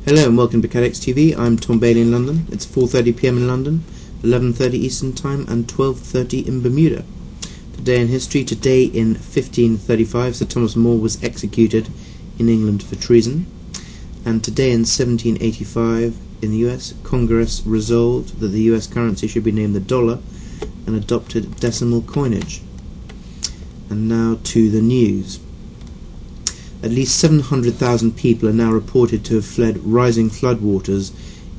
Hello and welcome to CATEX-TV. I'm Tom Bailey in London. It's 4:30 PM in London, 11:30 Eastern Time and 12:30 in Bermuda. Today in history, today in 1535, Sir Thomas More was executed in England for treason. And today in 1785 in the US, Congress resolved that the US currency should be named the dollar and adopted decimal coinage. And now to the news. At least 700,000 people are now reported to have fled rising floodwaters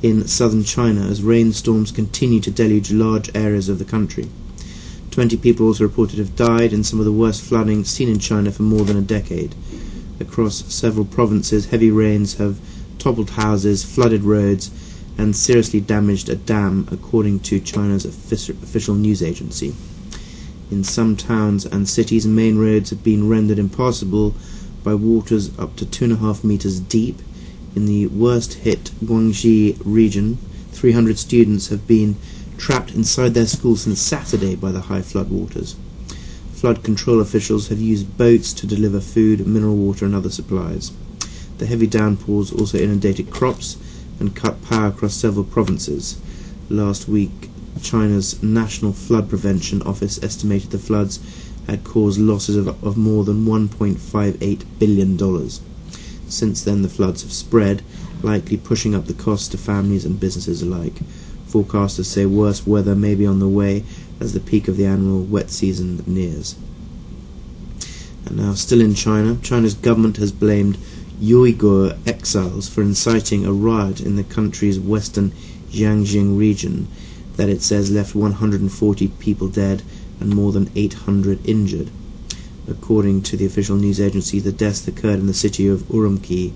in southern China as rainstorms continue to deluge large areas of the country. 20 people also reported to have died in some of the worst flooding seen in China for more than a decade. Across several provinces, heavy rains have toppled houses, flooded roads, and seriously damaged a dam, according to China's official news agency. In some towns and cities, main roads have been rendered impassable by waters up to 2.5 meters deep. In the worst-hit Guangxi region, 300 students have been trapped inside their school since Saturday by the high floodwaters. Flood control officials have used boats to deliver food, mineral water and other supplies. The heavy downpours also inundated crops and cut power across several provinces. Last week, China's National Flood Prevention Office estimated the floods had caused losses of more than $1.58 billion. Since then, the floods have spread, likely pushing up the costs to families and businesses alike. Forecasters say worse weather may be on the way as the peak of the annual wet season nears. And now, still in China, China's government has blamed Uyghur exiles for inciting a riot in the country's western Jiangxing region that it says left 140 people dead and more than 800 injured. According to the official news agency, the deaths occurred in the city of Urumqi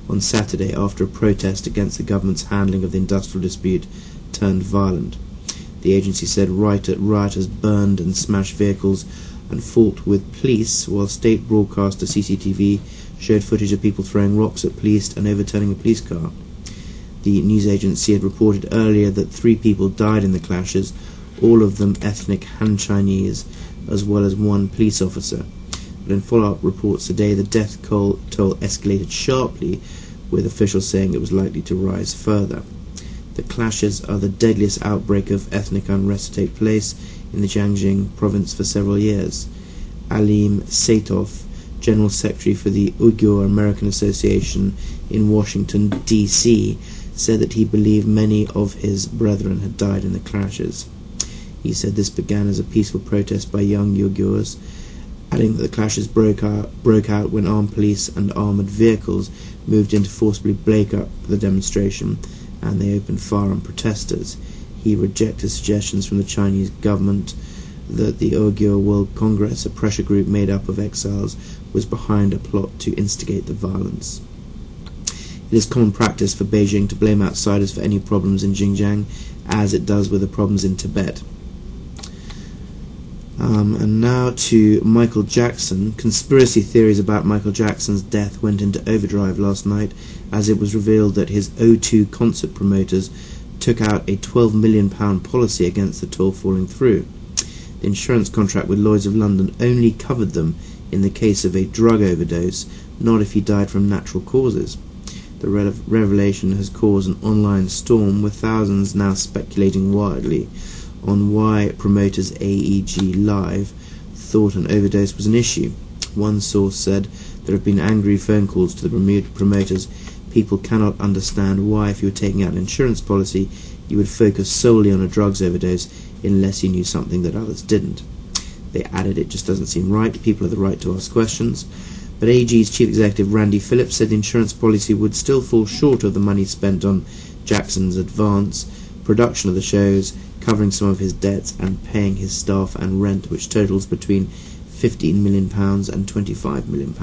on Saturday after a protest against the government's handling of the industrial dispute turned violent. The agency said rioters burned and smashed vehicles and fought with police, while state broadcaster CCTV showed footage of people throwing rocks at police and overturning a police car. The news agency had reported earlier that 3 people died in the clashes, all of them ethnic Han Chinese, as well as 1 police officer. But in follow-up reports today, the death toll escalated sharply, with officials saying it was likely to rise further. The clashes are the deadliest outbreak of ethnic unrest to take place in the Jiangxing province for several years. Alim Saitov, General Secretary for the Uyghur American Association in Washington, D.C., said that he believed many of his brethren had died in the clashes. He said this began as a peaceful protest by young Uyghurs, adding that the clashes broke out when armed police and armoured vehicles moved in to forcibly break up the demonstration, and they opened fire on protesters. He rejected suggestions from the Chinese government that the Uyghur World Congress, a pressure group made up of exiles, was behind a plot to instigate the violence. It is common practice for Beijing to blame outsiders for any problems in Xinjiang, as it does with the problems in Tibet. And now to Michael Jackson. Conspiracy theories about Michael Jackson's death went into overdrive last night as it was revealed that his O2 concert promoters took out a £12 million policy against the tour falling through. The insurance contract with Lloyd's of London only covered them in the case of a drug overdose, not if he died from natural causes. The revelation has caused an online storm, with thousands now speculating wildly on why promoters AEG Live thought an overdose was an issue. One source said there have been angry phone calls to the promoters. People cannot understand why, if you were taking out an insurance policy, you would focus solely on a drugs overdose unless you knew something that others didn't. They added, it just doesn't seem right. People have the right to ask questions. But AEG's chief executive Randy Phillips said the insurance policy would still fall short of the money spent on Jackson's advance production of the shows, covering some of his debts and paying his staff and rent, which totals between £15 million and £25 million.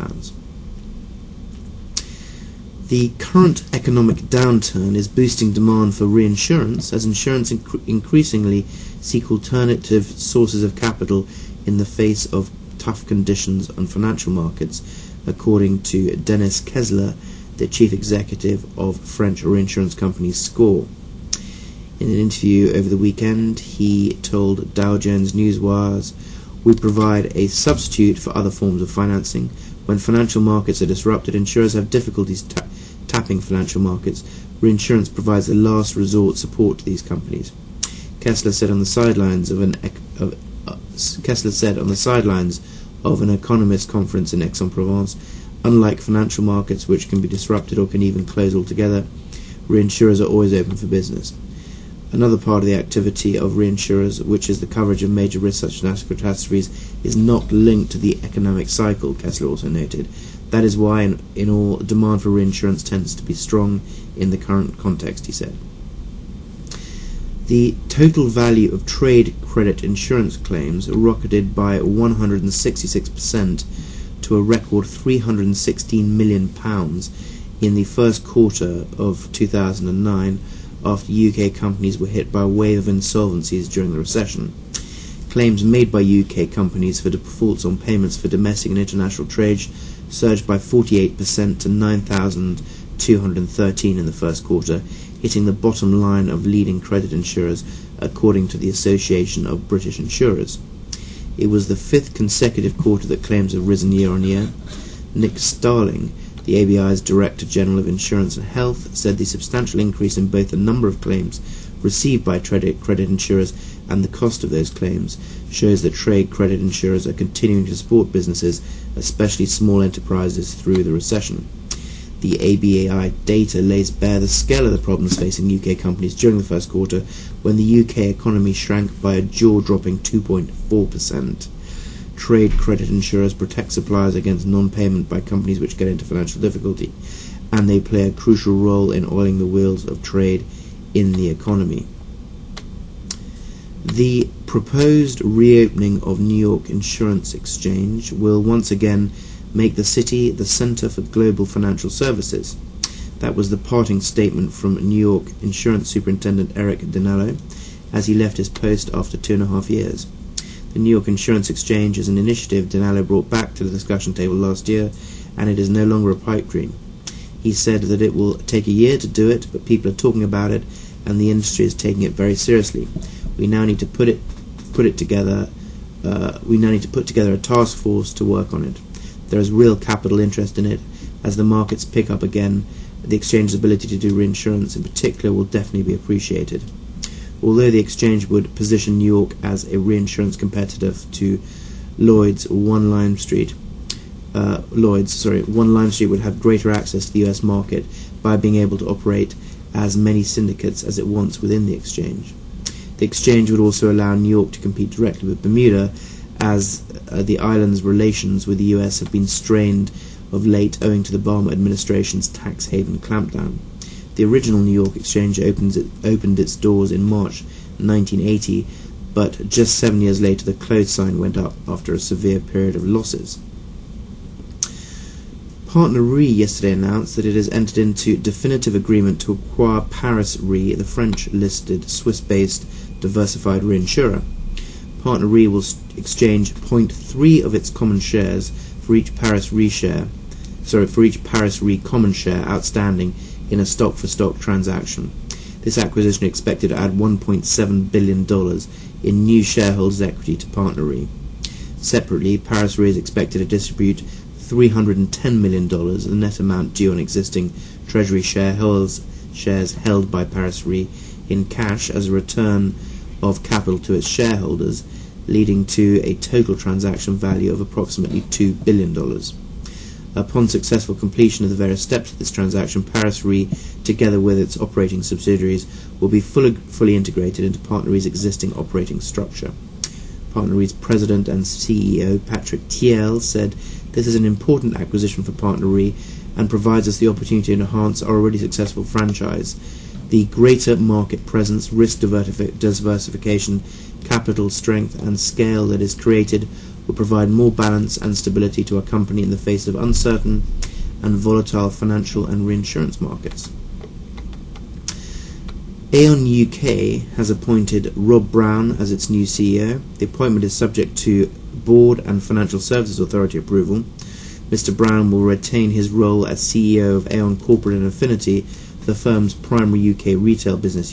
The current economic downturn is boosting demand for reinsurance as insurance increasingly seek alternative sources of capital in the face of tough conditions on financial markets, according to Dennis Kessler, the chief executive of French reinsurance company SCOR. In an interview over the weekend, he told Dow Jones Newswires, "We provide a substitute for other forms of financing. When financial markets are disrupted, insurers have difficulties tapping financial markets, reinsurance provides a last resort support to these companies. Kessler said on the sidelines of an economist conference in Aix-en-Provence, unlike financial markets which can be disrupted or can even close altogether, reinsurers are always open for business. Another part of the activity of reinsurers, which is the coverage of major risks such as natural catastrophes, is not linked to the economic cycle, Kessler also noted. That is why, in all, demand for reinsurance tends to be strong in the current context, he said. The total value of trade credit insurance claims rocketed by 166% to a record £316 million in the first quarter of 2009 after UK companies were hit by a wave of insolvencies during the recession. Claims made by UK companies for defaults on payments for domestic and international trade surged by 48% to 9,213 in the first quarter, hitting the bottom line of leading credit insurers, according to the Association of British Insurers. It was the fifth consecutive quarter that claims have risen year on year. Nick Starling, the ABI's Director General of Insurance and Health, said the substantial increase in both the number of claims received by credit insurers and the cost of those claims shows that trade credit insurers are continuing to support businesses, especially small enterprises, through the recession. The ABAI data lays bare the scale of the problems facing UK companies during the first quarter, when the UK economy shrank by a jaw-dropping 2.4%. Trade credit insurers protect suppliers against non-payment by companies which get into financial difficulty, and they play a crucial role in oiling the wheels of trade in the economy. The proposed reopening of New York Insurance Exchange will once again make the city the center for global financial services. That was the parting statement from New York Insurance Superintendent Eric Dinello as he left his post after 2.5 years. The New York Insurance Exchange is an initiative Dinello brought back to the discussion table last year, and it is no longer a pipe dream. He said that it will take a year to do it, but people are talking about it, and the industry is taking it very seriously. We now need to put together a task force to work on it. There is real capital interest in it. As the markets pick up again, the exchange's ability to do reinsurance in particular will definitely be appreciated. Although the exchange would position New York as a reinsurance competitor to Lloyd's, One Lime Street would have greater access to the US market by being able to operate as many syndicates as it wants within the exchange. The exchange would also allow New York to compete directly with Bermuda, as the island's relations with the US have been strained of late owing to the Obama administration's tax haven clampdown. The original New York Exchange opened its doors in March 1980, but just 7 years later the close sign went up after a severe period of losses. Partner Re yesterday announced that it has entered into definitive agreement to acquire Paris Re, the French-listed Swiss-based diversified reinsurer. Partner Re will exchange 0.3 of its common shares for each Paris Re common share outstanding in a stock-for-stock transaction. This acquisition is expected to add $1.7 billion in new shareholders' equity to Partner Re. Separately, Paris Re is expected to distribute $310 million, the net amount due on existing Treasury shares held by Paris Re, in cash as a return of capital to its shareholders, leading to a total transaction value of approximately $2 billion. Upon successful completion of the various steps of this transaction, Paris Re, together with its operating subsidiaries, will be fully integrated into Partner Re's existing operating structure. Partner Re's president and CEO, Patrick Thiel, said, "This is an important acquisition for Partner Re and provides us the opportunity to enhance our already successful franchise. The greater market presence, risk diversification, capital strength and scale that is created will provide more balance and stability to our company in the face of uncertain and volatile financial and reinsurance markets." Aon UK has appointed Rob Brown as its new CEO. The appointment is subject to Board and Financial Services Authority approval. Mr. Brown will retain his role as CEO of Aon Corporate and Affinity, the firm's primary UK retail business unit.